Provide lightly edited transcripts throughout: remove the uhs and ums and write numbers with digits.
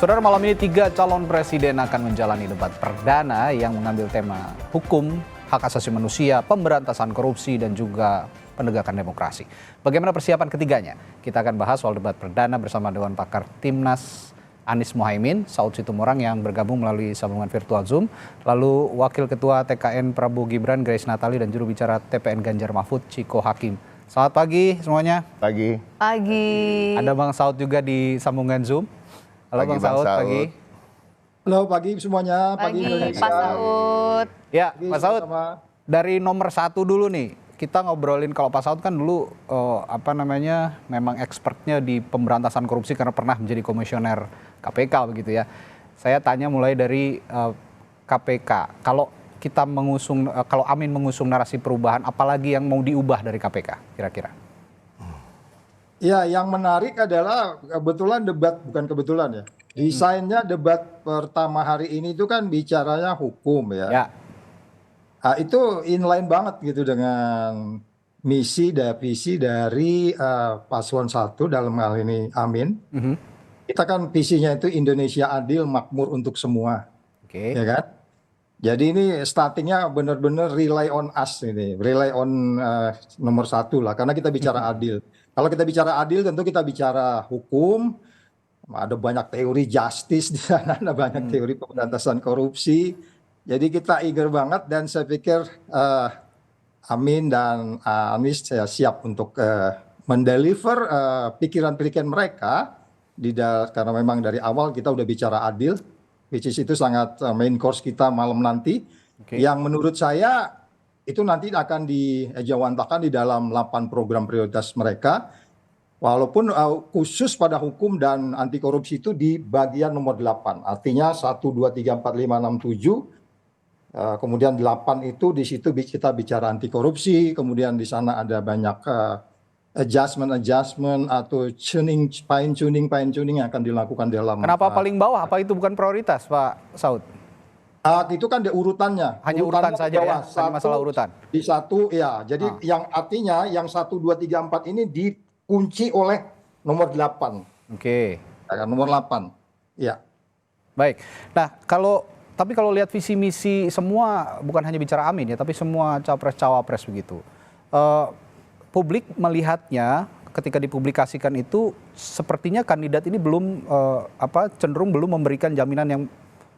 Saudara, malam ini 3 calon presiden akan menjalani debat perdana yang mengambil tema hukum, hak asasi manusia, pemberantasan korupsi, dan juga penegakan demokrasi. Bagaimana persiapan ketiganya? Kita akan bahas soal debat perdana bersama Dewan Pakar Timnas Anies Mohaimin, Saud Situmorang yang bergabung melalui sambungan virtual Zoom, lalu Wakil Ketua TKN Prabowo Gibran Grace Natali dan juru bicara TPN Ganjar Mahfud Ciko Hakim. Selamat pagi semuanya. Pagi. Pagi. Ada Bang Saud juga di sambungan Zoom. Halo Pagi, Bang Saud, Bang Saud. pagi. Halo pagi semuanya, Pagi Indonesia. Pak Saud. Ya, Pagi Pak Saud, sama-sama. dari nomor 1 dulu nih. Kita ngobrolin, kalau Pak Saud kan dulu memang expertnya di pemberantasan korupsi karena pernah menjadi komisioner KPK begitu ya. Saya tanya mulai dari KPK. Kalau kita mengusung, kalau Amin mengusung narasi perubahan, apalagi yang mau diubah dari KPK kira-kira? Ya, yang menarik adalah kebetulan bukan kebetulan ya. Desainnya debat pertama hari ini itu kan bicaranya hukum ya. Ya, Nah, itu inline banget gitu dengan misi dan visi dari paslon 1 dalam hal ini Amin. Kita kan visinya itu Indonesia adil, makmur untuk semua, oke. ya kan? Jadi ini startingnya benar-benar rely on us ini, rely on nomor 1 lah, karena kita bicara adil. Kalau kita bicara adil, tentu kita bicara hukum. Ada banyak teori justice di sana, ada banyak teori pemberantasan korupsi. Jadi kita eager banget dan saya pikir Amin dan Anies saya siap untuk mendeliver pikiran-pikiran mereka karena memang dari awal kita udah bicara adil, which is itu sangat main course kita malam nanti. Oke. Yang menurut saya itu nanti akan dijawantakan di dalam 8 program prioritas mereka. Walaupun khusus pada hukum dan anti korupsi itu di bagian nomor 8. Artinya 1, 2, 3, 4, 5, 6, 7. Kemudian 8 itu di situ kita bicara anti korupsi. Kemudian di sana ada banyak adjustment atau fine tuning yang akan dilakukan dalam. Kenapa paling bawah? Apa itu bukan prioritas, Pak Saud? Itu kan urutannya. Hanya urutan saja ya? bawah. Hanya masalah urutan? Di 1 ya. Jadi yang artinya yang 1, 2, 3, 4 ini dikunci oleh nomor 8. Oke. Ya, nomor 8. Ya. Baik. Nah, tapi kalau lihat visi misi semua, bukan hanya bicara Amin ya, tapi semua capres-cawapres begitu. Publik melihatnya ketika dipublikasikan itu sepertinya kandidat ini belum cenderung belum memberikan jaminan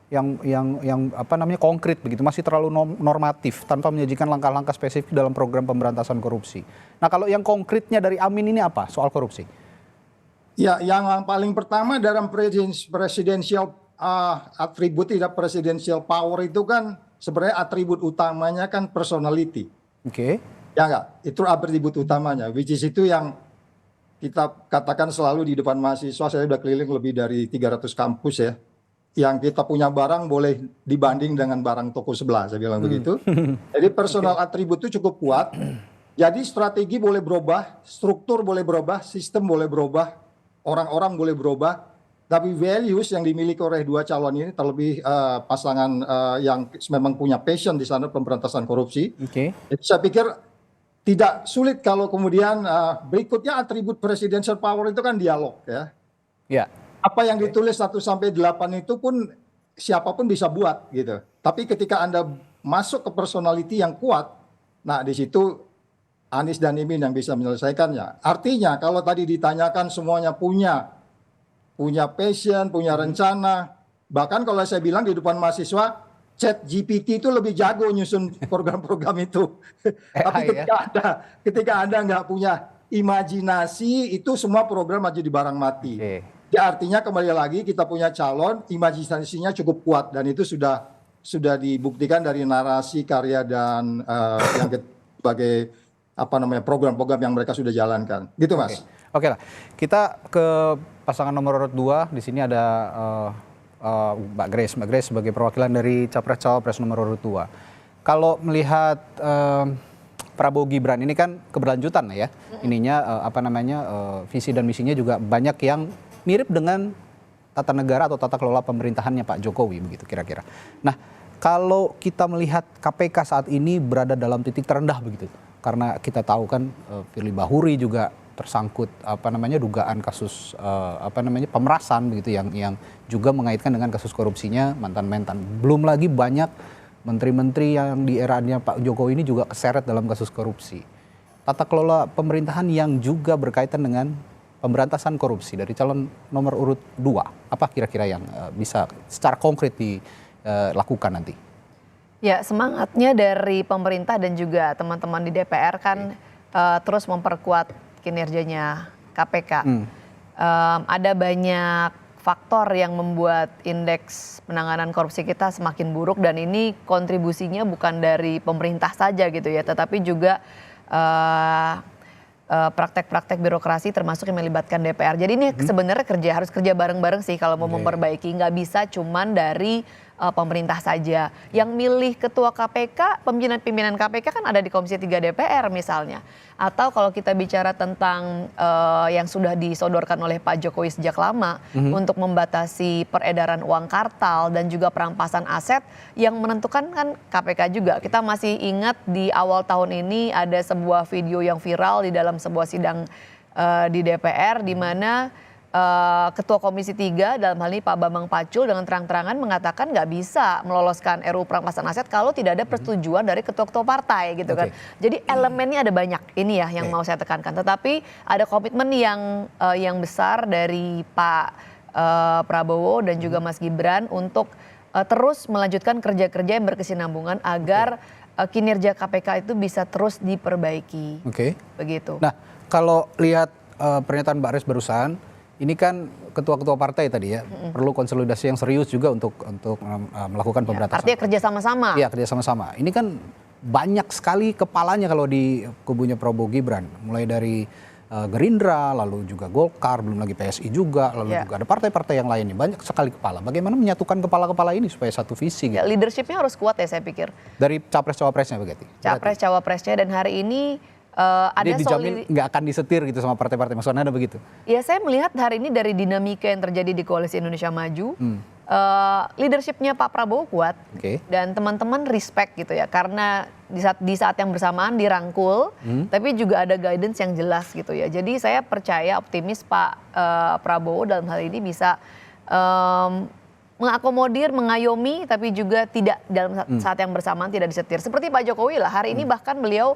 yang konkret begitu, masih terlalu normatif tanpa menyajikan langkah-langkah spesifik dalam program pemberantasan korupsi. Nah, kalau yang konkretnya dari Amin ini apa soal korupsi? Ya, yang paling pertama dalam presidential atribut tidak presidential power itu kan sebenarnya atribut utamanya kan personality. Oke. Ya enggak? Itu atribut utamanya, which is itu yang kita katakan selalu di depan mahasiswa. Saya udah keliling lebih dari 300 kampus ya. Yang kita punya barang boleh dibanding dengan barang toko sebelah, saya bilang begitu. Jadi personal atribut itu cukup kuat. Jadi strategi boleh berubah, struktur boleh berubah, sistem boleh berubah, orang-orang boleh berubah, tapi values yang dimiliki oleh 2 calon ini, terlebih pasangan yang memang punya passion di sana pemberantasan korupsi. Oke. Jadi saya pikir tidak sulit kalau kemudian berikutnya atribut presidential power itu kan dialog ya. Ya. Apa yang ditulis 1 sampai 8 itu pun siapapun bisa buat gitu. Tapi ketika Anda masuk ke personality yang kuat, nah di situ Anies dan Imin yang bisa menyelesaikannya. Artinya kalau tadi ditanyakan semuanya punya passion, punya rencana. Bahkan kalau saya bilang di depan mahasiswa, ChatGPT itu lebih jago nyusun program-program itu. Tapi ketika Anda nggak punya imajinasi, itu semua program aja di barang mati. Oke. Ya, artinya kembali lagi kita punya calon, imajinasinya cukup kuat dan itu sudah dibuktikan dari narasi, karya dan yang sebagai program-program yang mereka sudah jalankan. Gitu, Mas. Oke lah. Kita ke pasangan nomor urut 2. Di sini ada Mbak Grace sebagai perwakilan dari capres-cawapres nomor urut 2. Kalau melihat Prabowo Gibran ini kan keberlanjutan ya. Ininya visi dan misinya juga banyak yang mirip dengan tata negara atau tata kelola pemerintahannya Pak Jokowi begitu kira-kira. Nah, kalau kita melihat KPK saat ini berada dalam titik terendah begitu. Karena kita tahu kan Firly Bahuri juga tersangkut dugaan kasus pemerasan begitu yang juga mengaitkan dengan kasus korupsinya mantan-mantan. Belum lagi banyak menteri-menteri yang di eranya Pak Jokowi ini juga keseret dalam kasus korupsi. Tata kelola pemerintahan yang juga berkaitan dengan pemberantasan korupsi dari calon nomor urut 2. Apa kira-kira yang bisa secara konkret dilakukan nanti? Ya, semangatnya dari pemerintah dan juga teman-teman di DPR kan terus memperkuat kinerjanya KPK. Ada banyak faktor yang membuat indeks penanganan korupsi kita semakin buruk dan ini kontribusinya bukan dari pemerintah saja gitu ya, tetapi juga praktek-praktek birokrasi termasuk yang melibatkan DPR. Jadi ini sebenarnya harus kerja bareng-bareng sih kalau mau memperbaiki. Nggak bisa cuman dari pemerintah saja. Yang milih ketua KPK, pimpinan KPK kan ada di Komisi 3 DPR misalnya. Atau kalau kita bicara tentang yang sudah disodorkan oleh Pak Jokowi sejak lama untuk membatasi peredaran uang kartal dan juga perampasan aset, yang menentukan kan KPK juga. Kita masih ingat di awal tahun ini ada sebuah video yang viral di dalam sebuah sidang di DPR di mana Ketua Komisi 3 dalam hal ini Pak Bambang Pacul dengan terang-terangan mengatakan nggak bisa meloloskan RUU perampasan aset kalau tidak ada persetujuan dari ketua-ketua partai gitu kan. Jadi elemennya ada banyak ini ya yang mau saya tekankan. Tetapi ada komitmen yang besar dari Pak Prabowo dan juga Mas Gibran untuk terus melanjutkan kerja-kerja yang berkesinambungan agar kinerja KPK itu bisa terus diperbaiki. Begitu. Nah, kalau lihat pernyataan Mbak Aris barusan, ini kan ketua-ketua partai tadi ya, perlu konsolidasi yang serius juga untuk melakukan pemberantasan. Artinya kerja sama-sama. Iya, kerja sama-sama. Ini kan banyak sekali kepalanya kalau di kubunya Prabowo Gibran, mulai dari Gerindra, lalu juga Golkar, belum lagi PSI juga, lalu juga ada partai-partai yang lainnya. Banyak sekali kepala. Bagaimana menyatukan kepala-kepala ini supaya satu visi gitu? Ya, leadershipnya harus kuat ya saya pikir. Dari capres-cawapresnya begitu? Capres-cawapresnya dan hari ini ada dijamin nggak akan disetir gitu sama partai-partai, maksudnya ada begitu? Ya, saya melihat hari ini dari dinamika yang terjadi di Koalisi Indonesia Maju, leadershipnya Pak Prabowo kuat dan teman-teman respect gitu ya, karena di saat yang bersamaan dirangkul, tapi juga ada guidance yang jelas gitu ya. Jadi saya percaya optimis Pak Prabowo dalam hal ini bisa mengakomodir, mengayomi, tapi juga tidak dalam saat yang bersamaan tidak disetir. Seperti Pak Jokowi lah, hari ini bahkan beliau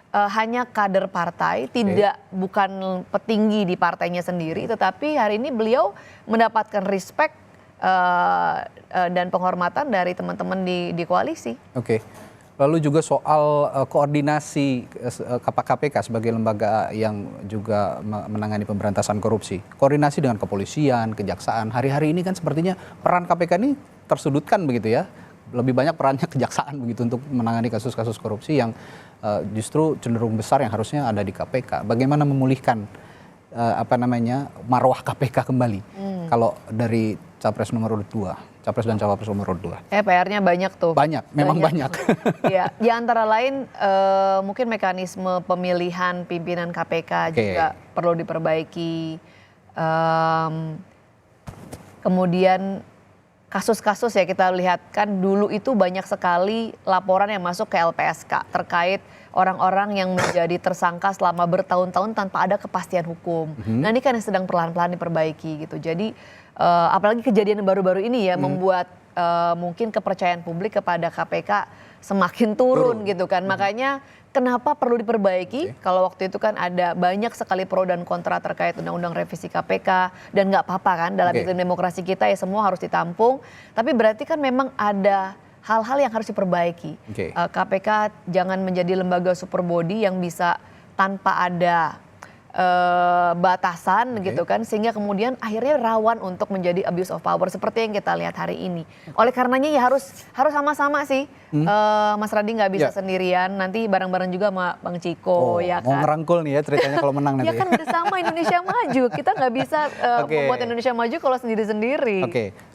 hanya kader partai, bukan petinggi di partainya sendiri, tetapi hari ini beliau mendapatkan respect dan penghormatan dari teman-teman di koalisi. Lalu juga soal koordinasi KPK sebagai lembaga yang juga menangani pemberantasan korupsi. Koordinasi dengan kepolisian, kejaksaan. Hari-hari ini kan sepertinya peran KPK ini tersudutkan begitu ya. Lebih banyak perannya kejaksaan begitu untuk menangani kasus-kasus korupsi yang justru cenderung besar yang harusnya ada di KPK. Bagaimana memulihkan marwah KPK kembali kalau dari capres nomor urut 2, capres dan cawapres nomor urut 2? PR-nya banyak tuh. Memang banyak. Ya, di antara lain mungkin mekanisme pemilihan pimpinan KPK juga perlu diperbaiki. Kemudian kasus-kasus ya kita lihat kan dulu itu banyak sekali laporan yang masuk ke LPSK terkait orang-orang yang menjadi tersangka selama bertahun-tahun tanpa ada kepastian hukum. Nah ini kan yang sedang perlahan-lahan diperbaiki gitu. Jadi apalagi kejadian baru-baru ini ya membuat mungkin kepercayaan publik kepada KPK semakin turun gitu kan. Makanya kenapa perlu diperbaiki? Kalau waktu itu kan ada banyak sekali pro dan kontra terkait undang-undang revisi KPK dan nggak apa-apa kan dalam iklim demokrasi kita ya semua harus ditampung. Tapi berarti kan memang ada hal-hal yang harus diperbaiki. KPK jangan menjadi lembaga super body yang bisa tanpa ada batasan gitu kan, sehingga kemudian akhirnya rawan untuk menjadi abuse of power seperti yang kita lihat hari ini. Oleh karenanya ya harus sama-sama sih. Mas Radi nggak bisa sendirian, nanti bareng-bareng juga sama Bang Ciko ya kan. Mau ngerangkul nih ya ceritanya kalau menang nanti. Ya kan bersama Indonesia Maju, kita nggak bisa membuat Indonesia Maju kalau sendiri-sendiri.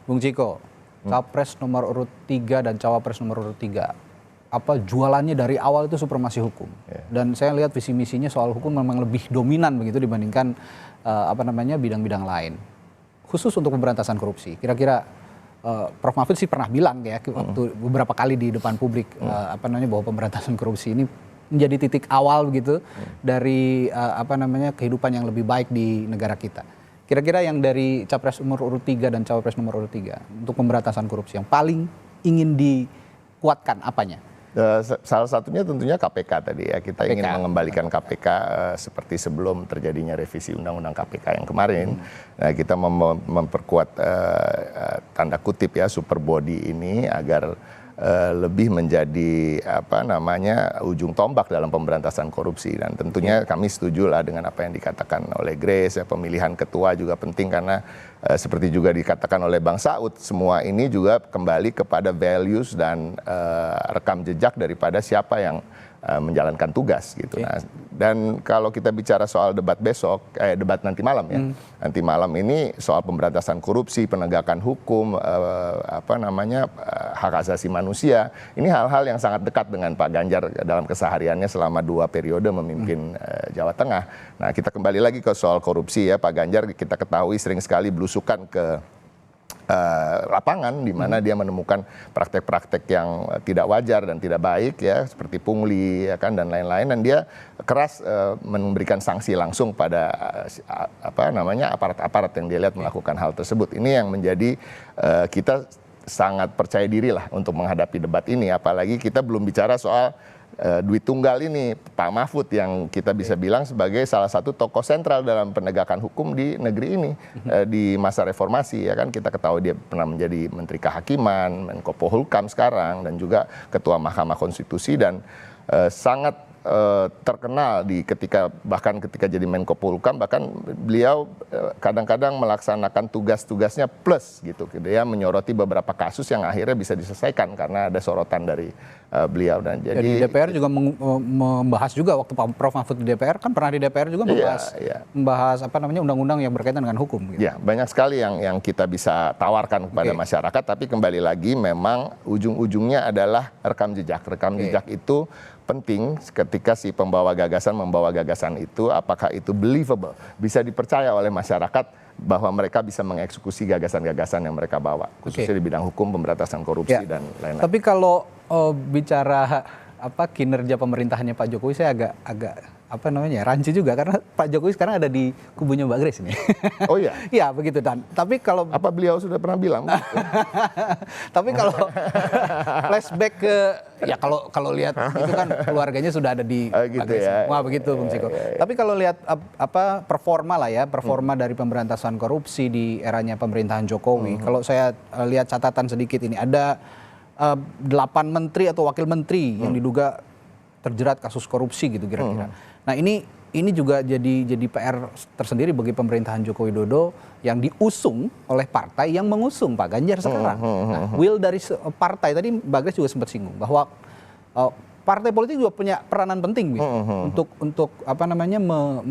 Bung Ciko, capres nomor urut 3 dan cawapres nomor urut 3. Apa jualannya dari awal itu supremasi hukum, dan saya lihat visi misinya soal hukum memang lebih dominan begitu dibandingkan bidang-bidang lain, khusus untuk pemberantasan korupsi. Kira-kira Prof Mahfud sih pernah bilang ya waktu beberapa kali di depan publik bahwa pemberantasan korupsi ini menjadi titik awal begitu dari kehidupan yang lebih baik di negara kita. Kira-kira yang dari Capres nomor urut 3 dan Cawapres nomor urut 3 untuk pemberantasan korupsi yang paling ingin dikuatkan apanya? Salah satunya tentunya KPK tadi ya, kita ingin mengembalikan KPK seperti sebelum terjadinya revisi Undang-Undang KPK yang kemarin. Nah, kita memperkuat tanda kutip ya super body ini agar lebih menjadi ujung tombak dalam pemberantasan korupsi, dan tentunya kami setuju lah dengan apa yang dikatakan oleh Grace ya, pemilihan ketua juga penting karena seperti juga dikatakan oleh Bang Saud, semua ini juga kembali kepada values dan rekam jejak daripada siapa yang menjalankan tugas gitu. Nah, dan kalau kita bicara soal debat besok, debat nanti malam ya, nanti malam ini soal pemberantasan korupsi, penegakan hukum, hak asasi manusia, ini hal-hal yang sangat dekat dengan Pak Ganjar dalam kesehariannya selama 2 periode memimpin Jawa Tengah. Nah, kita kembali lagi ke soal korupsi ya, Pak Ganjar kita ketahui sering sekali belusukan ke lapangan di mana dia menemukan praktek-praktek yang tidak wajar dan tidak baik ya, seperti pungli ya kan dan lain-lain, dan dia keras memberikan sanksi langsung pada aparat-aparat yang dia lihat melakukan hal tersebut. Ini yang menjadi kita sangat percaya diri lah untuk menghadapi debat ini, apalagi kita belum bicara soal duit tunggal ini, Pak Mahfud yang kita bisa bilang sebagai salah satu tokoh sentral dalam penegakan hukum di negeri ini di masa reformasi ya kan, kita ketahui dia pernah menjadi Menteri Kehakiman, Menko Polhukam sekarang, dan juga Ketua Mahkamah Konstitusi, dan sangat terkenal bahkan ketika jadi Menko Polhukam, bahkan beliau kadang-kadang melaksanakan tugas-tugasnya plus gitu. Dia menyoroti beberapa kasus yang akhirnya bisa diselesaikan karena ada sorotan dari beliau. Dan jadi di DPR juga membahas juga waktu Pak Prof Mahfud di DPR, kan pernah di DPR juga membahas undang-undang yang berkaitan dengan hukum gitu. Ya, banyak sekali yang kita bisa tawarkan kepada masyarakat, tapi kembali lagi memang ujung-ujungnya adalah rekam jejak. Rekam jejak itu penting ketika si membawa gagasan itu, apakah itu believable, bisa dipercaya oleh masyarakat bahwa mereka bisa mengeksekusi gagasan-gagasan yang mereka bawa, khususnya di bidang hukum, pemberantasan korupsi dan lain-lain. Tapi kalau bicara kinerja pemerintahannya Pak Jokowi, saya agak rancu juga karena Pak Jokowi sekarang ada di kubunya Mbak Grace nih. Oh iya? Iya begitu, Dan. Tapi kalau beliau sudah pernah bilang? Tapi kalau flashback ke kalau lihat itu kan keluarganya sudah ada di Mbak Grace semua begitu, Bung Ciko. Tapi kalau lihat performa dari pemberantasan korupsi di eranya pemerintahan Jokowi, kalau saya lihat catatan sedikit ini ada 8 menteri atau wakil menteri yang diduga terjerat kasus korupsi gitu kira-kira. Nah ini juga jadi PR tersendiri bagi pemerintahan Joko Widodo yang diusung oleh partai yang mengusung Pak Ganjar sekarang. Nah, will dari partai, tadi Mbak Grace juga sempat singgung bahwa partai politik juga punya peranan penting gitu, untuk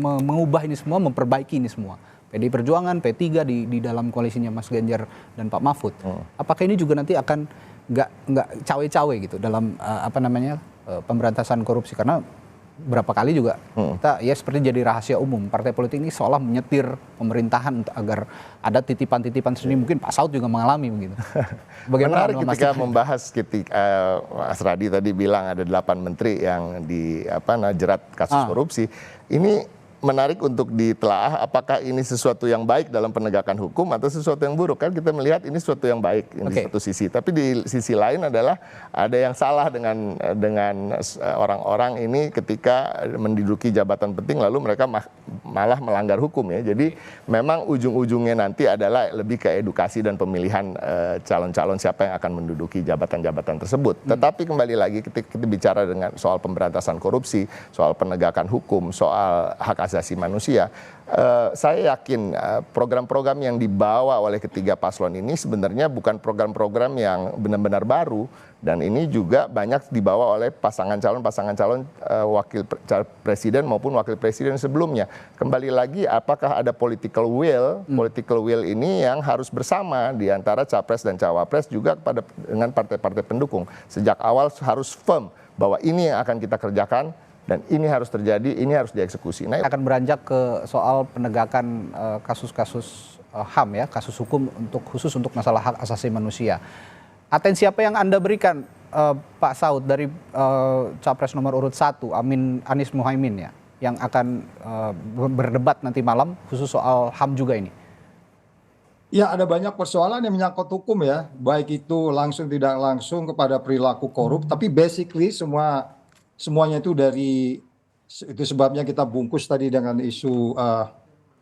mengubah ini semua, memperbaiki ini semua. PDI Perjuangan, P3 di dalam koalisinya Mas Ganjar dan Pak Mahfud. Apakah ini juga nanti akan nggak cawe-cawe gitu dalam pemberantasan korupsi, karena berapa kali juga kita seperti jadi rahasia umum partai politik ini seolah menyetir pemerintahan agar ada titipan-titipan sendiri. Mungkin Pak Saud juga mengalami begitu. Bagaimana menarik ketika membahas Mas Radi tadi bilang ada 8 menteri yang jerat kasus korupsi. Ini menarik untuk ditelaah apakah ini sesuatu yang baik dalam penegakan hukum atau sesuatu yang buruk. Kan kita melihat ini sesuatu yang baik di satu sisi, tapi di sisi lain adalah ada yang salah dengan orang-orang ini ketika menduduki jabatan penting lalu mereka malah melanggar hukum ya. Jadi memang ujung-ujungnya nanti adalah lebih ke edukasi dan pemilihan calon-calon siapa yang akan menduduki jabatan-jabatan tersebut. Tetapi kembali lagi ketika kita bicara dengan soal pemberantasan korupsi, soal penegakan hukum, soal hak asasi manusia, saya yakin program-program yang dibawa oleh ketiga paslon ini sebenarnya bukan program-program yang benar-benar baru, dan ini juga banyak dibawa oleh pasangan calon wakil presiden maupun wakil presiden sebelumnya. Kembali lagi, apakah ada political will? Political will ini yang harus bersama di antara capres dan cawapres juga dengan partai-partai pendukung. Sejak awal harus firm bahwa ini yang akan kita kerjakan, dan ini harus terjadi, ini harus dieksekusi. Nah, akan beranjak ke soal penegakan kasus-kasus HAM ya, kasus hukum khusus untuk masalah hak asasi manusia. Atensi apa yang Anda berikan Pak Saud dari capres nomor urut 1 Anies Muhaimin ya, yang akan berdebat nanti malam khusus soal HAM juga ini. Ya, ada banyak persoalan yang menyangkut hukum ya, baik itu langsung tidak langsung kepada perilaku korup, tapi basically semuanya itu itu sebabnya kita bungkus tadi dengan isu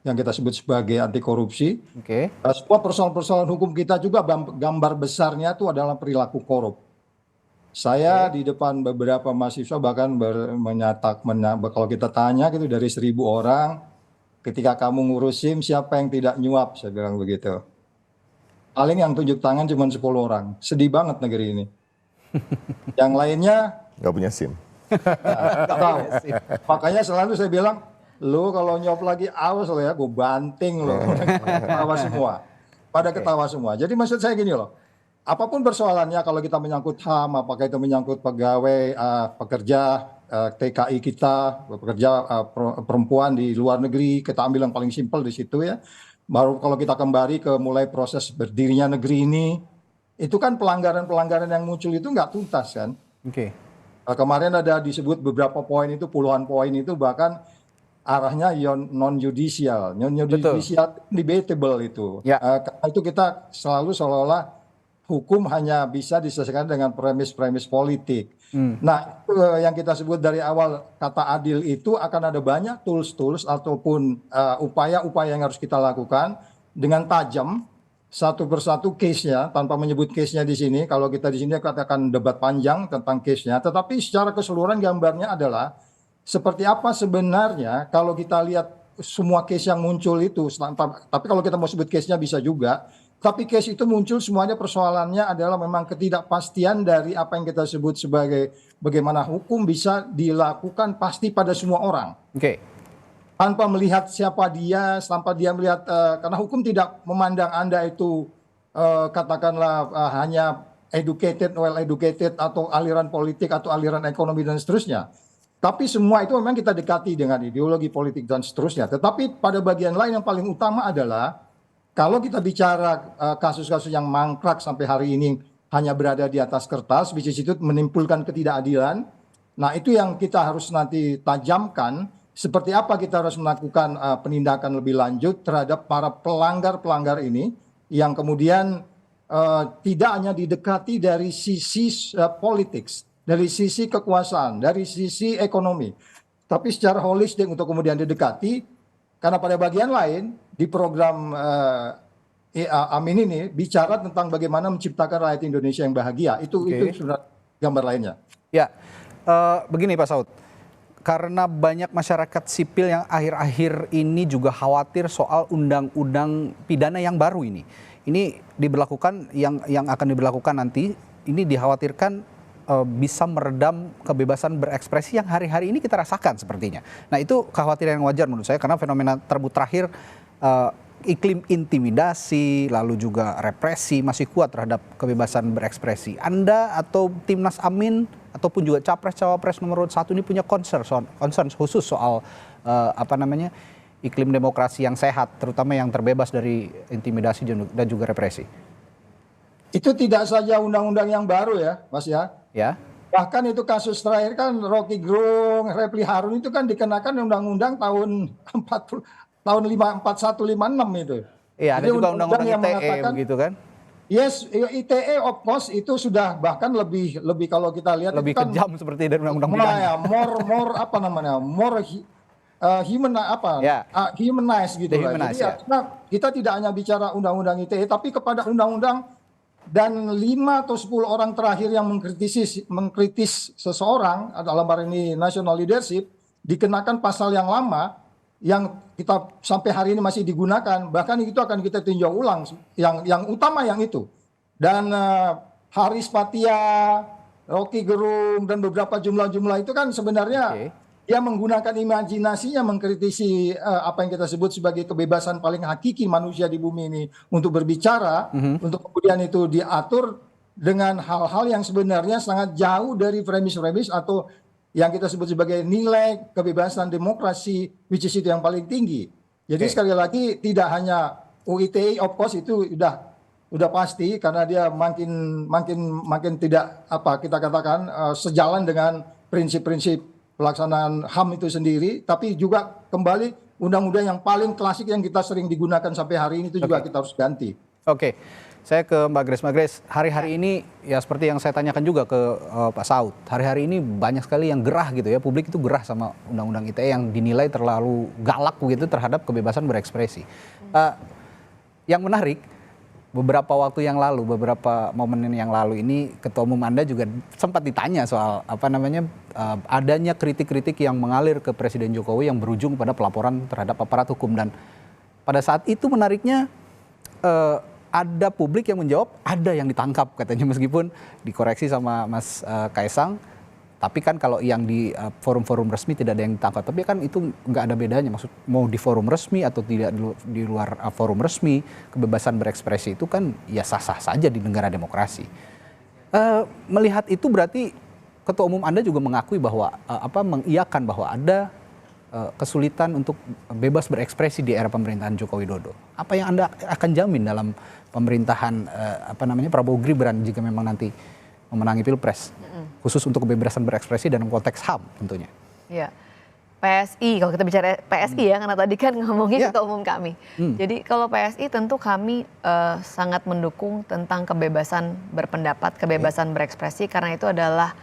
yang kita sebut sebagai anti korupsi. Oke. Semua persoalan-persoalan hukum kita juga gambar besarnya itu adalah perilaku korup. Saya di depan beberapa mahasiswa bahkan kalau kita tanya gitu dari 1.000 orang, ketika kamu ngurus SIM siapa yang tidak nyuap, saya bilang begitu. Paling yang tunjuk tangan cuma 10 orang. Sedih banget negeri ini. Yang lainnya Nggak punya SIM. nggak tahu. Makanya selalu saya bilang, lu kalau nyuap lagi awas lo ya, gue banting lo. Ketawa semua. Pada ketawa semua. Jadi maksud saya gini loh. Apapun persoalannya kalau kita menyangkut HAM, apakah itu menyangkut pegawai, pekerja, TKI kita, pekerja perempuan di luar negeri, kita ambil yang paling simpel di situ ya. Baru kalau kita kembali ke mulai proses berdirinya negeri ini, itu kan pelanggaran-pelanggaran yang muncul itu nggak tuntas kan. Oke. Kemarin ada disebut beberapa poin itu, puluhan poin itu bahkan arahnya non-judicial. Non-judicial debatable itu. Ya. Karena itu kita selalu seolah-olah hukum hanya bisa diselesaikan dengan premis-premis politik. Nah, itu yang kita sebut dari awal kata adil itu akan ada banyak tools-tools ataupun upaya-upaya yang harus kita lakukan dengan tajam satu persatu case-nya tanpa menyebut case-nya di sini. Kalau kita di sini katakan debat panjang tentang case-nya, tetapi secara keseluruhan gambarnya adalah seperti apa sebenarnya kalau kita lihat semua case yang muncul itu. Tapi kalau kita mau sebut case-nya bisa juga. Tapi case itu muncul semuanya persoalannya adalah memang ketidakpastian dari apa yang kita sebut sebagai bagaimana hukum bisa dilakukan pasti pada semua orang. Oke. Tanpa melihat siapa dia, tanpa dia melihat, karena hukum tidak memandang Anda itu katakanlah hanya educated, well educated, atau aliran politik, atau aliran ekonomi dan seterusnya. Tapi semua itu memang kita dekati dengan ideologi politik dan seterusnya. Tetapi pada bagian lain yang paling utama adalah kalau kita bicara kasus-kasus yang mangkrak sampai hari ini hanya berada di atas kertas, which is itu menimbulkan ketidakadilan. Nah, itu yang kita harus nanti tajamkan, seperti apa kita harus melakukan penindakan lebih lanjut terhadap para pelanggar-pelanggar ini yang kemudian tidak hanya didekati dari sisi politik, dari sisi kekuasaan, dari sisi ekonomi, tapi secara holistik untuk kemudian didekati. Karena pada bagian lain di program Amin ini bicara tentang bagaimana menciptakan rakyat Indonesia yang bahagia. Itu sudah gambar lainnya. Ya, begini Pak Saud, karena banyak masyarakat sipil yang akhir-akhir ini juga khawatir soal undang-undang pidana yang baru ini. Ini diberlakukan yang akan diberlakukan nanti, ini dikhawatirkan bisa meredam kebebasan berekspresi yang hari-hari ini kita rasakan sepertinya. Nah, itu kekhawatiran yang wajar menurut saya karena fenomena terakhir iklim intimidasi lalu juga represi masih kuat terhadap kebebasan berekspresi. Anda atau Timnas Amin ataupun juga capres-cawapres nomor 1 ini punya concern khusus soal iklim demokrasi yang sehat, terutama yang terbebas dari intimidasi dan juga represi. Itu tidak saja undang-undang yang baru ya, Mas ya. Ya. Bahkan itu kasus terakhir kan Rocky Gerung, Refli Harun itu kan dikenakan undang-undang tahun 4156 itu. Iya, ada juga undang-undang ITE begitu kan? Yes, ITE of course itu sudah bahkan lebih kalau kita lihat lebih itu kan kejam seperti dari undang-undang pidana. Humanize gitu lah. Dehumanize, Jadi kita tidak hanya bicara undang-undang ITE tapi kepada undang-undang dan 5 atau 10 orang terakhir yang mengkritis seseorang dalam hal ini national leadership dikenakan pasal yang lama yang kita sampai hari ini masih digunakan, bahkan itu akan kita tinjau ulang yang utama yang itu. Dan Haris Patia, Rocky Gerung dan beberapa jumlah-jumlah itu kan sebenarnya dia menggunakan imajinasinya mengkritisi apa yang kita sebut sebagai kebebasan paling hakiki manusia di bumi ini untuk berbicara, untuk kemudian itu diatur dengan hal-hal yang sebenarnya sangat jauh dari premis-premis atau yang kita sebut sebagai nilai kebebasan demokrasi, which is itu yang paling tinggi. Jadi sekali lagi tidak hanya UITE of course itu sudah udah pasti karena dia makin makin tidak apa kita katakan sejalan dengan prinsip-prinsip pelaksanaan HAM itu sendiri, tapi juga kembali undang-undang yang paling klasik yang kita sering digunakan sampai hari ini itu juga kita harus ganti. Oke, saya ke Mbak Grace. Mbak Grace, hari-hari ini ya seperti yang saya tanyakan juga ke Pak Saud, hari-hari ini banyak sekali yang gerah gitu ya, publik itu gerah sama undang-undang ITE yang dinilai terlalu galak begitu terhadap kebebasan berekspresi. Yang menarik, beberapa waktu yang lalu, beberapa momen yang lalu ini Ketua Umum Anda juga sempat ditanya soal adanya kritik-kritik yang mengalir ke Presiden Jokowi yang berujung pada pelaporan terhadap aparat hukum, dan pada saat itu menariknya ada publik yang menjawab ada yang ditangkap katanya, meskipun dikoreksi sama Mas Kaisang. Tapi kan kalau yang di forum-forum resmi tidak ada yang ditangkap. Tapi kan itu nggak ada bedanya. Maksud mau di forum resmi atau tidak di luar forum resmi, kebebasan berekspresi itu kan ya sah-sah saja di negara demokrasi. Melihat itu berarti Ketua Umum Anda juga mengakui bahwa mengiyakan bahwa ada kesulitan untuk bebas berekspresi di era pemerintahan Joko Widodo. Apa yang Anda akan jamin dalam pemerintahan Prabowo Gibran jika memang nanti memenangi Pilpres, khusus untuk kebebasan berekspresi dalam konteks HAM tentunya? Ya, PSI, kalau kita bicara PSI ya, karena tadi kan ngomongin Ketua Umum kami. Jadi kalau PSI tentu kami sangat mendukung tentang kebebasan berpendapat, kebebasan berekspresi, karena itu adalah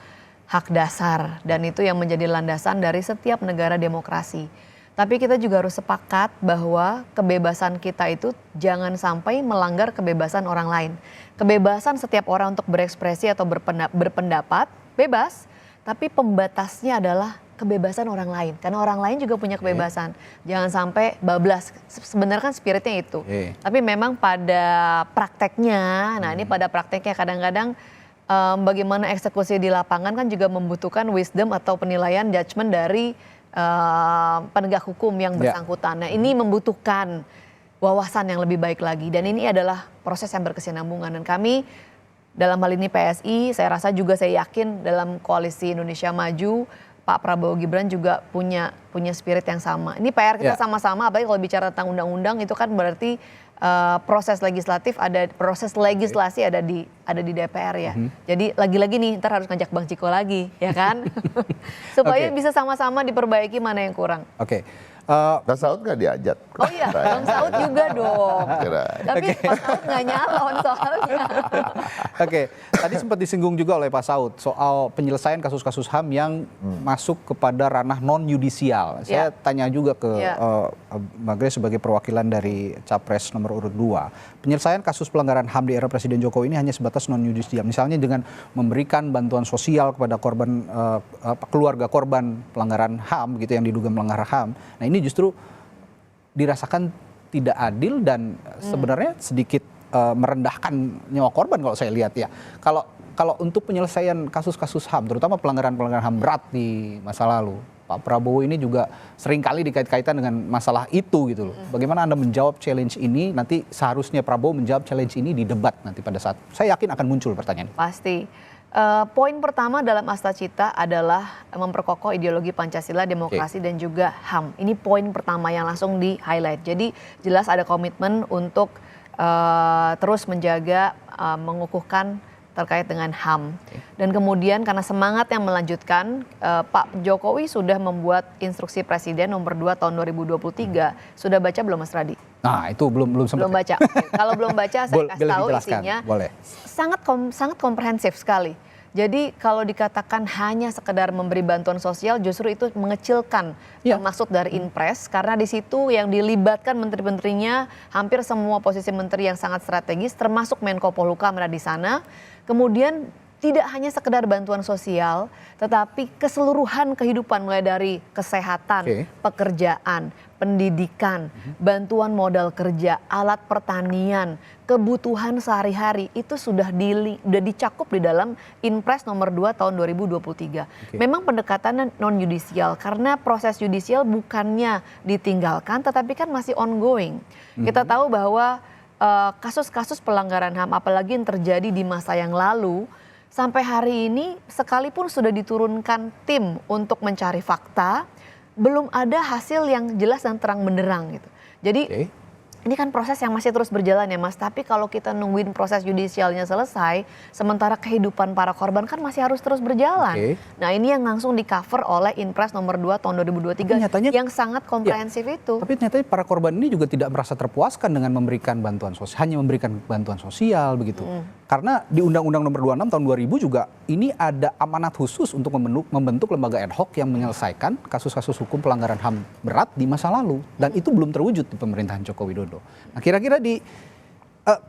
hak dasar dan itu yang menjadi landasan dari setiap negara demokrasi. Tapi kita juga harus sepakat bahwa kebebasan kita itu jangan sampai melanggar kebebasan orang lain. Kebebasan setiap orang untuk berekspresi atau berpendapat bebas, tapi pembatasnya adalah kebebasan orang lain. Karena orang lain juga punya kebebasan. Jangan sampai bablas. Sebenarnya kan spiritnya itu. Tapi memang pada prakteknya, nah ini pada prakteknya kadang-kadang bagaimana eksekusi di lapangan kan juga membutuhkan wisdom atau penilaian judgement dari penegak hukum yang bersangkutan. Nah ini membutuhkan wawasan yang lebih baik lagi, dan ini adalah proses yang berkesinambungan, dan kami dalam hal ini PSI, saya rasa juga saya yakin dalam koalisi Indonesia Maju Pak Prabowo Gibran juga punya spirit yang sama. Ini PR kita sama-sama, apalagi kalau bicara tentang undang-undang itu kan berarti proses legislatif proses legislasi ada di DPR ya. Jadi lagi-lagi nih ntar harus ngajak Bang Ciko lagi ya kan. Supaya bisa sama-sama diperbaiki mana yang kurang. Oke. Pak Saud nggak diajak. Oh iya, Bang Saud juga dong. Tapi Pak Saud nggak nyalon soalnya. Oke, tadi sempat disinggung juga oleh Pak Saud soal penyelesaian kasus-kasus HAM yang masuk kepada ranah non-yudisial. Saya tanya juga ke Mbak Grace sebagai perwakilan dari Capres nomor urut 2. Penyelesaian kasus pelanggaran HAM di era Presiden Jokowi ini hanya sebatas non-yudisial. Misalnya dengan memberikan bantuan sosial kepada korban keluarga korban pelanggaran HAM gitu yang diduga melanggar HAM. Nah ini justru dirasakan tidak adil dan sebenarnya sedikit merendahkan nyawa korban kalau saya lihat ya. Kalau untuk penyelesaian kasus-kasus HAM, terutama pelanggaran-pelanggaran HAM berat di masa lalu, Pak Prabowo ini juga seringkali dikait-kaitan dengan masalah itu gitu loh. Bagaimana Anda menjawab challenge ini? Nanti seharusnya Prabowo menjawab challenge ini di debat nanti pada saat, saya yakin akan muncul pertanyaan. Pasti. Poin pertama dalam Asta Cita adalah memperkokoh ideologi Pancasila, demokrasi dan juga HAM. Ini poin pertama yang langsung di highlight. Jadi jelas ada komitmen untuk terus menjaga, mengukuhkan terkait dengan HAM. Dan kemudian karena semangat yang melanjutkan, Pak Jokowi sudah membuat instruksi Presiden nomor 2 tahun 2023. Sudah baca belum Mas Radi? Nah itu belum sempat. Belum baca. Kalau belum baca saya kasih tahu isinya. Boleh. Sangat komprehensif sekali. Jadi kalau dikatakan hanya sekedar memberi bantuan sosial justru itu mengecilkan maksud dari Inpres, karena di situ yang dilibatkan menteri-menterinya hampir semua posisi menteri yang sangat strategis termasuk Menko Polhukam ada di sana. Kemudian tidak hanya sekedar bantuan sosial, tetapi keseluruhan kehidupan mulai dari kesehatan, pekerjaan, pendidikan, bantuan modal kerja, alat pertanian, kebutuhan sehari-hari itu sudah dicakup di dalam Inpres nomor 2 tahun 2023. Memang pendekatannya non-yudisial karena proses yudisial bukannya ditinggalkan tetapi kan masih ongoing. Kita tahu bahwa kasus-kasus pelanggaran HAM apalagi yang terjadi di masa yang lalu sampai hari ini sekalipun sudah diturunkan tim untuk mencari fakta, belum ada hasil yang jelas dan terang benderang gitu. Jadi ini kan proses yang masih terus berjalan ya Mas, tapi kalau kita nungguin proses yudisialnya selesai, sementara kehidupan para korban kan masih harus terus berjalan. Oke. Nah ini yang langsung di cover oleh Inpres nomor 2 tahun 2023 Tapi nyatanya- yang sangat komprehensif itu. Tapi ternyata para korban ini juga tidak merasa terpuaskan dengan memberikan bantuan sosial, hanya memberikan bantuan sosial begitu. Karena di Undang-Undang Nomor 26 tahun 2000 juga ini ada amanat khusus untuk membentuk lembaga ad hoc yang menyelesaikan kasus-kasus hukum pelanggaran HAM berat di masa lalu, dan itu belum terwujud di pemerintahan Joko Widodo. Nah, kira-kira di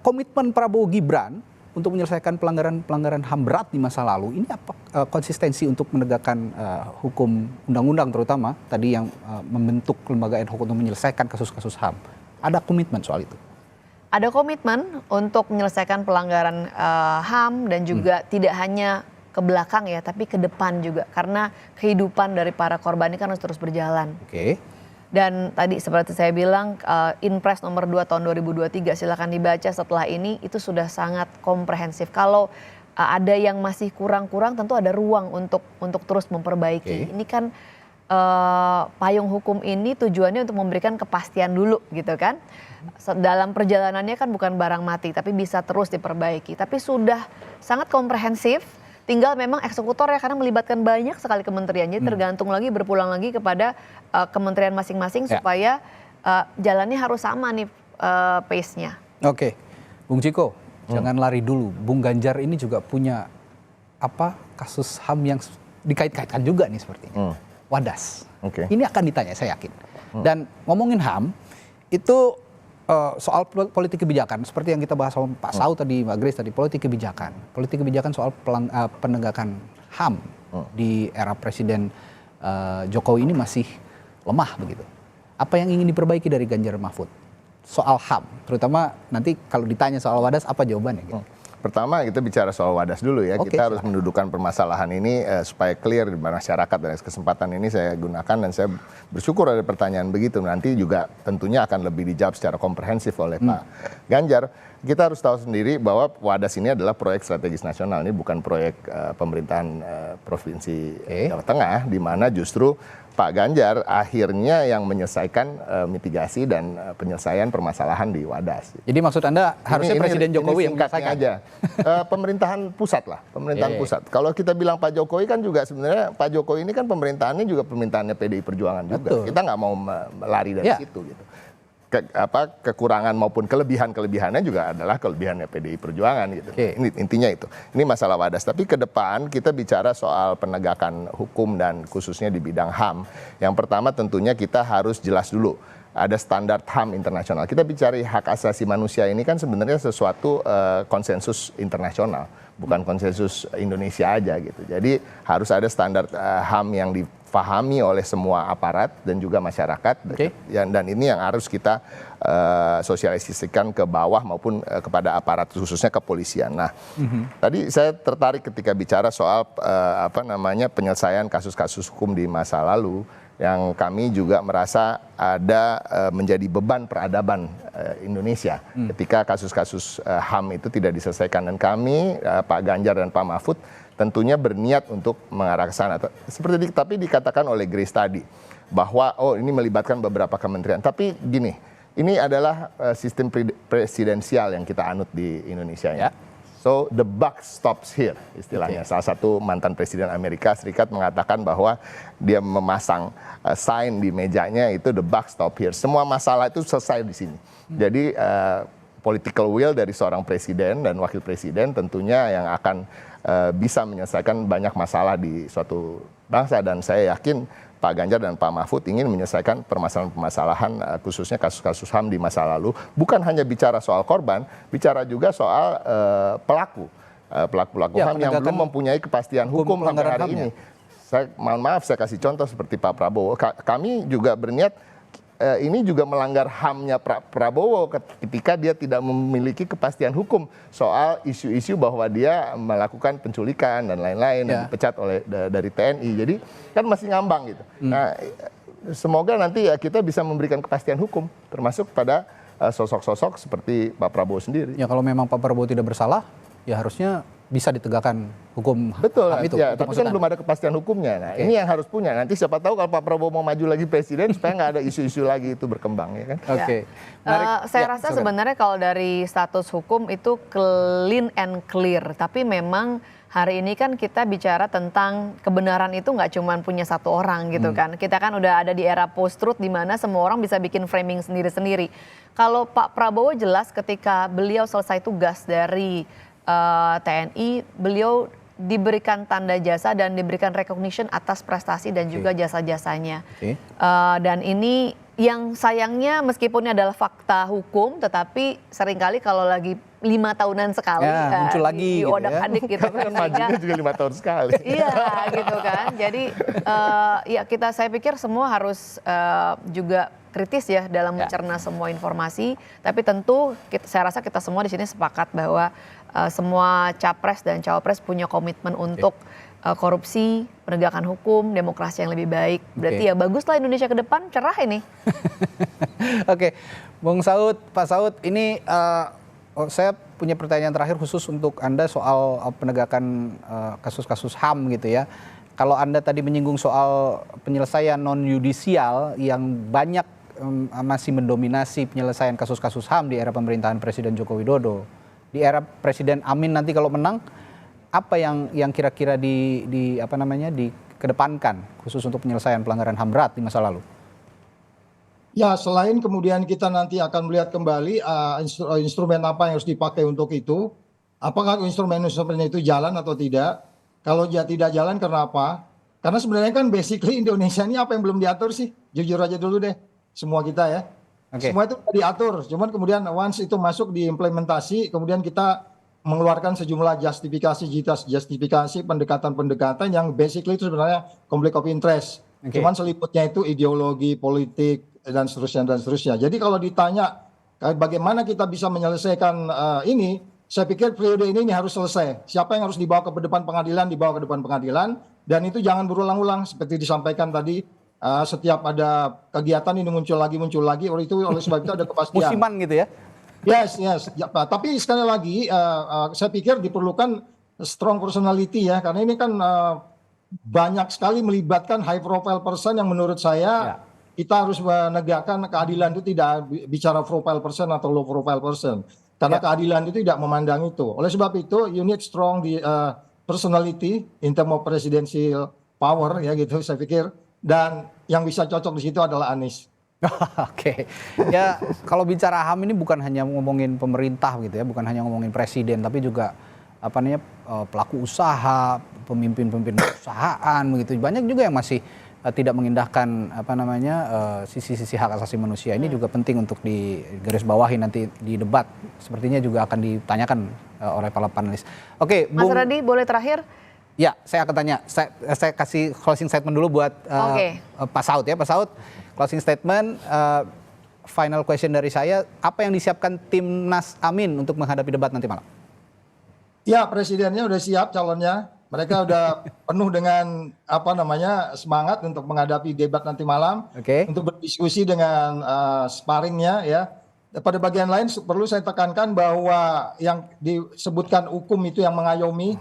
komitmen Prabowo Gibran untuk menyelesaikan pelanggaran HAM berat di masa lalu ini apa konsistensi untuk menegakkan hukum undang-undang, terutama tadi yang membentuk lembaga ad hoc untuk menyelesaikan kasus-kasus HAM. Ada komitmen soal itu? Ada komitmen untuk menyelesaikan pelanggaran HAM dan juga tidak hanya ke belakang ya, tapi ke depan juga. Karena kehidupan dari para korban ini kan harus terus berjalan. Oke. Dan tadi seperti saya bilang, Inpres nomor 2 tahun 2023 silakan dibaca setelah ini, itu sudah sangat komprehensif. Kalau ada yang masih kurang-kurang, tentu ada ruang untuk terus memperbaiki. Ini kan payung hukum ini tujuannya untuk memberikan kepastian dulu gitu kan. Dalam perjalanannya kan bukan barang mati, tapi bisa terus diperbaiki. Tapi sudah sangat komprehensif, tinggal memang eksekutor ya, karena melibatkan banyak sekali kementerian. Jadi tergantung lagi, berpulang lagi kepada kementerian masing-masing supaya jalannya harus sama nih pace-nya. Oke, Bung Ciko, jangan lari dulu. Bung Ganjar ini juga punya kasus HAM yang dikait-kaitkan juga nih sepertinya. Wadas. Ini akan ditanya, saya yakin. Dan ngomongin HAM, itu soal politik kebijakan, seperti yang kita bahas sama Pak Sau tadi, Mbak Grace tadi, politik kebijakan soal penegakan HAM di era Presiden Jokowi ini masih lemah begitu. Apa yang ingin diperbaiki dari Ganjar Mahfud soal HAM, terutama nanti kalau ditanya soal Wadas apa jawabannya? Gitu. Pertama kita bicara soal Wadas dulu ya. Oke, kita harus mendudukkan permasalahan ini supaya clear di masyarakat, dan kesempatan ini saya gunakan dan saya bersyukur ada pertanyaan begitu. Nanti juga tentunya akan lebih dijawab secara komprehensif oleh Pak Ganjar. Kita harus tahu sendiri bahwa Wadas ini adalah proyek strategis nasional. Ini bukan proyek pemerintahan Provinsi Jawa Tengah, di mana justru Pak Ganjar akhirnya yang menyelesaikan mitigasi dan penyelesaian permasalahan di Wadas. Jadi maksud Anda harusnya Presiden Jokowi yang menyelesaikan aja. Pemerintahan pusat lah, pemerintahan pusat. Kalau kita bilang Pak Jokowi kan juga sebenarnya Pak Jokowi ini kan pemerintahannya juga pemerintahannya PDI Perjuangan juga. Betul. Kita nggak mau lari dari situ gitu. Kekurangan maupun kelebihannya juga adalah kelebihannya PDI Perjuangan gitu. Ini intinya itu. Ini masalah Wadas. Tapi ke depan kita bicara soal penegakan hukum dan khususnya di bidang HAM. Yang pertama tentunya kita harus jelas dulu. Ada standar HAM internasional. Kita bicara hak asasi manusia ini kan sebenarnya sesuatu konsensus internasional, bukan konsensus Indonesia aja gitu. Jadi harus ada standar HAM yang difahami oleh semua aparat dan juga masyarakat. Dan ini yang harus kita sosialisasikan ke bawah maupun kepada aparat, khususnya kepolisian. Nah, tadi saya tertarik ketika bicara soal penyelesaian kasus-kasus hukum di masa lalu, yang kami juga merasa ada menjadi beban peradaban Indonesia ketika kasus-kasus HAM itu tidak diselesaikan. Dan kami, Pak Ganjar dan Pak Mahfud, tentunya berniat untuk mengarah ke sana. Tapi dikatakan oleh Grace tadi, bahwa ini melibatkan beberapa kementerian. Tapi gini, ini adalah sistem presidensial yang kita anut di Indonesia ya. So the buck stops here istilahnya. Salah satu mantan presiden Amerika Serikat mengatakan bahwa dia memasang sign di mejanya itu the buck stop here. Semua masalah itu selesai di sini. Jadi political will dari seorang presiden dan wakil presiden tentunya yang akan bisa menyelesaikan banyak masalah di suatu bangsa, dan saya yakin Pak Ganjar dan Pak Mahfud ingin menyelesaikan permasalahan-permasalahan khususnya kasus-kasus HAM di masa lalu. Bukan hanya bicara soal korban, bicara juga soal pelaku-pelaku HAM yang belum mempunyai kepastian hukum sampai hari ini. Saya mohon maaf, saya kasih contoh seperti Pak Prabowo. Kami juga berniat ini juga melanggar HAM-nya Prabowo ketika dia tidak memiliki kepastian hukum soal isu-isu bahwa dia melakukan penculikan dan lain-lain dan dipecat dari TNI. Jadi kan masih ngambang gitu. Nah, semoga nanti ya kita bisa memberikan kepastian hukum termasuk pada sosok-sosok seperti Pak Prabowo sendiri. Ya kalau memang Pak Prabowo tidak bersalah, ya harusnya bisa ditegakkan hukum Betul, HAM itu. ya, Itu tapi maksud kan Anda? belum ada kepastian hukumnya. Nah, Oke. ini yang harus punya. Nanti siapa tahu kalau Pak Prabowo mau maju lagi presiden supaya nggak ada isu-isu lagi itu berkembang, ya kan? Oke. Saya Ya, rasa silakan. sebenarnya kalau dari status hukum itu clean and clear. Tapi memang hari ini kan kita bicara tentang kebenaran itu nggak cuma punya satu orang gitu kan. Kita kan udah ada di era post-truth di mana semua orang bisa bikin framing sendiri-sendiri. Kalau Pak Prabowo jelas ketika beliau selesai tugas dari TNI, beliau diberikan tanda jasa dan diberikan recognition atas prestasi dan juga jasa-jasanya. Oke. Dan ini yang sayangnya meskipun ini adalah fakta hukum, tetapi seringkali kalau lagi 5 tahunan sekali Ya, muncul lagi gitu ya. adik gitu Karena kan majunya juga 5 tahun sekali. Iya gitu kan. Jadi ya saya pikir semua harus juga kritis ya dalam mencerna semua informasi. Tapi tentu saya rasa kita semua di sini sepakat bahwa semua capres dan cawapres punya komitmen untuk korupsi, penegakan hukum, demokrasi yang lebih baik. Berarti ya baguslah Indonesia ke depan, cerah ini. Oke, Bung Saud, Pak Saud, ini saya punya pertanyaan terakhir khusus untuk Anda soal penegakan kasus-kasus HAM gitu ya. Kalau Anda tadi menyinggung soal penyelesaian non-yudisial yang banyak masih mendominasi penyelesaian kasus-kasus HAM di era pemerintahan Presiden Joko Widodo. Di era Presiden Amin nanti kalau menang, apa yang kira-kira dikedepankan khusus untuk penyelesaian pelanggaran HAM berat di masa lalu? Ya, selain kemudian kita nanti akan melihat kembali instrumen apa yang harus dipakai untuk itu, apakah instrumen-instrumen itu jalan atau tidak. Kalau tidak jalan, kenapa? Karena sebenarnya kan basically Indonesia ini apa yang belum diatur sih? Jujur aja dulu deh, semua kita ya. Oke. Semua itu sudah diatur, cuman kemudian once itu masuk di implementasi, kemudian kita mengeluarkan sejumlah justifikasi, pendekatan-pendekatan yang basically itu sebenarnya conflict of interest. Oke. Cuman seliputnya itu ideologi, politik, dan seterusnya. Jadi kalau ditanya bagaimana kita bisa menyelesaikan ini, saya pikir periode ini harus selesai. Siapa yang harus dibawa ke depan pengadilan, dibawa ke depan pengadilan. Dan itu jangan berulang-ulang seperti disampaikan tadi. Setiap ada kegiatan ini muncul lagi. Oleh sebab itu ada kepastian. Musiman gitu ya? Yes. Ya, tapi sekali lagi saya pikir diperlukan strong personality ya. Karena ini kan banyak sekali melibatkan high profile person yang menurut saya kita harus menegakkan keadilan itu tidak bicara profile person atau low profile person. Karena keadilan itu tidak memandang itu. Oleh sebab itu you need strong personality in terms of presidential power ya gitu saya pikir. Dan yang bisa cocok di situ adalah Anies. Oke, ya kalau bicara HAM ini bukan hanya ngomongin pemerintah gitu ya, bukan hanya ngomongin presiden, tapi juga pelaku usaha, pemimpin-pemimpin perusahaan begitu. Banyak juga yang masih tidak mengindahkan sisi-sisi hak asasi manusia. Ini juga penting untuk digarisbawahi nanti di debat. Sepertinya juga akan ditanyakan oleh para panelis. Oke, Mas Radi boleh terakhir? Ya, saya akan tanya. Saya kasih closing statement dulu buat Pak Saud ya. Pak Saud, closing statement, final question dari saya. Apa yang disiapkan Timnas Amin untuk menghadapi debat nanti malam? Ya, presidennya udah siap calonnya. Mereka udah penuh dengan semangat untuk menghadapi debat nanti malam. Oke. Untuk berdiskusi dengan sparringnya ya. Pada bagian lain perlu saya tekankan bahwa yang disebutkan hukum itu yang mengayomi.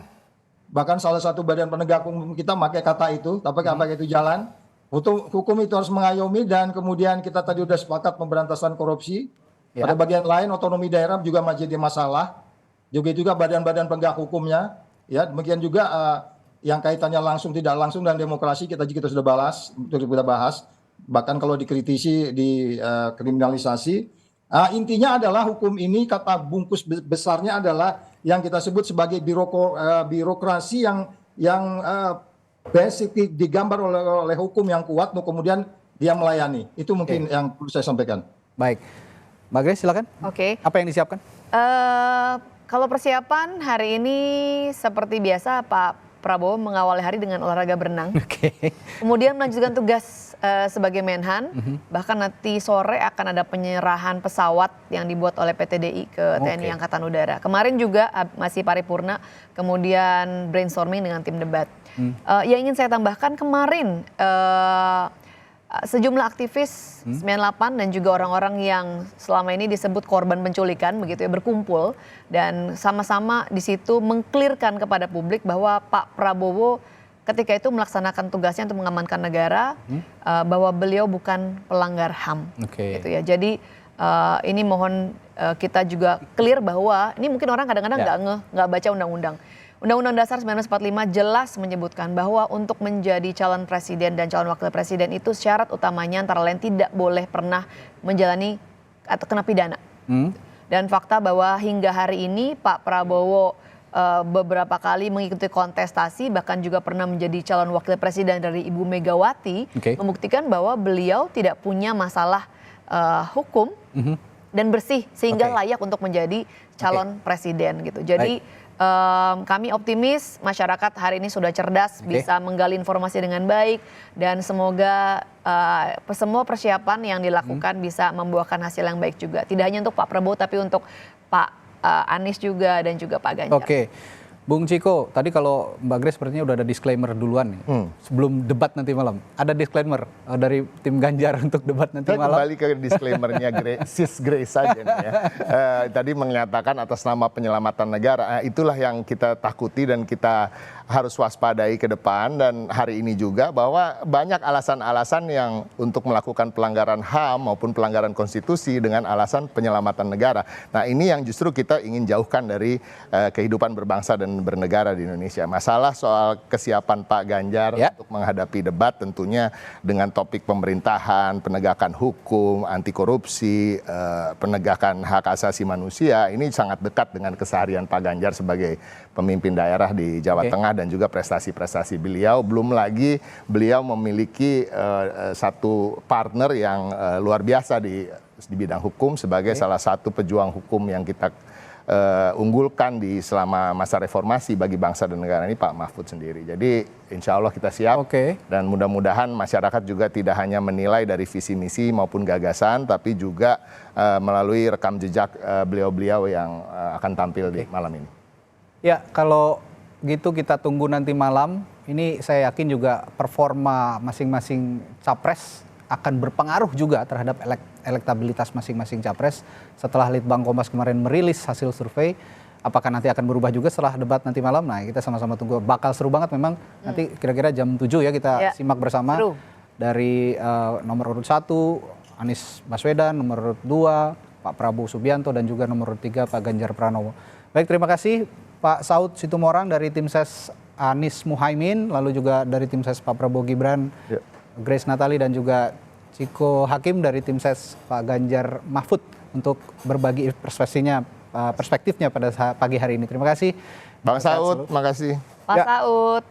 Bahkan salah satu badan penegak hukum kita pakai kata itu, tapi apakah itu jalan? Hukum itu harus mengayomi dan kemudian kita tadi sudah sepakat pemberantasan korupsi. Pada bagian lain otonomi daerah juga menjadi masalah. Juga badan-badan penegak hukumnya. Ya, demikian juga yang kaitannya langsung tidak langsung dan demokrasi kita sudah bahas. Bahkan kalau dikritisi, dikriminalisasi. Intinya adalah hukum ini kata bungkus besarnya adalah yang kita sebut sebagai birokrasi yang basically digambar oleh hukum yang kuat, kemudian dia melayani. Itu mungkin yang perlu saya sampaikan. Baik, Mbak Grace silakan. Oke. Apa yang disiapkan? Kalau persiapan hari ini seperti biasa Pak Prabowo mengawali hari dengan olahraga berenang. Oke. Kemudian melanjutkan tugas sebagai Menhan. Bahkan nanti sore akan ada penyerahan pesawat yang dibuat oleh PT DI ke TNI Angkatan Udara. Kemarin juga masih paripurna, kemudian brainstorming dengan tim debat. Yang ingin saya tambahkan kemarin sejumlah aktivis 98 dan juga orang-orang yang selama ini disebut korban penculikan begitu ya berkumpul dan sama-sama di situ mengklirkan kepada publik bahwa Pak Prabowo ketika itu melaksanakan tugasnya untuk mengamankan negara, bahwa beliau bukan pelanggar HAM. Gitu ya. Jadi ini mohon kita juga clear bahwa ini mungkin orang kadang-kadang nggak baca undang-undang. Undang-Undang Dasar 1945 jelas menyebutkan bahwa untuk menjadi calon presiden dan calon wakil presiden itu syarat utamanya antara lain tidak boleh pernah menjalani atau kena pidana. Dan fakta bahwa hingga hari ini Pak Prabowo beberapa kali mengikuti kontestasi bahkan juga pernah menjadi calon wakil presiden dari Ibu Megawati, membuktikan bahwa beliau tidak punya masalah hukum dan bersih sehingga layak untuk menjadi calon presiden gitu. Jadi kami optimis masyarakat hari ini sudah cerdas, bisa menggali informasi dengan baik dan semoga semua persiapan yang dilakukan bisa membuahkan hasil yang baik juga. Tidak hanya untuk Pak Prabowo tapi untuk Pak Anies juga dan juga Pak Ganjar. Oke. Bung Ciko, tadi kalau Mbak Grace sepertinya udah ada disclaimer duluan nih. Sebelum debat nanti malam. Ada disclaimer dari tim Ganjar untuk debat nanti malam. Kembali ke disclaimernya Sis Grace saja nih ya. Tadi menyatakan atas nama penyelamatan negara. Itulah yang kita takuti dan kita harus waspadai ke depan. Dan hari ini juga bahwa banyak alasan-alasan yang untuk melakukan pelanggaran HAM maupun pelanggaran konstitusi dengan alasan penyelamatan negara. Nah ini yang justru kita ingin jauhkan dari kehidupan berbangsa dan bernegara di Indonesia. Masalah soal kesiapan Pak Ganjar untuk menghadapi debat tentunya dengan topik pemerintahan, penegakan hukum, anti korupsi, penegakan hak asasi manusia, ini sangat dekat dengan keseharian Pak Ganjar sebagai pemimpin daerah di Jawa Tengah dan juga prestasi-prestasi beliau. Belum lagi beliau memiliki satu partner yang luar biasa di bidang hukum sebagai salah satu pejuang hukum yang kita unggulkan di selama masa reformasi bagi bangsa dan negara ini, Pak Mahfud sendiri. Jadi insya Allah kita siap dan mudah-mudahan masyarakat juga tidak hanya menilai dari visi misi maupun gagasan tapi juga melalui rekam jejak beliau-beliau yang akan tampil di malam ini. Ya, kalau gitu kita tunggu nanti malam. Ini saya yakin juga performa masing-masing capres akan berpengaruh juga terhadap elektabilitas masing-masing capres. Setelah Litbang Kompas kemarin merilis hasil survei, apakah nanti akan berubah juga setelah debat nanti malam? Nah, kita sama-sama tunggu. Bakal seru banget memang. Nanti kira-kira jam 7 ya kita simak bersama. Dari nomor urut 1 Anies Baswedan, nomor urut 2 Pak Prabowo Subianto dan juga nomor urut 3 Pak Ganjar Pranowo. Baik, terima kasih Pak Saud Situmorang dari tim ses Anies Muhaimin, lalu juga dari tim ses Pak Prabowo Gibran, Grace Natali dan juga Ciko Hakim dari tim ses Pak Ganjar Mahfud untuk berbagi perspektifnya pada pagi hari ini. Terima kasih. Bang Saud, makasih. Pak Saud.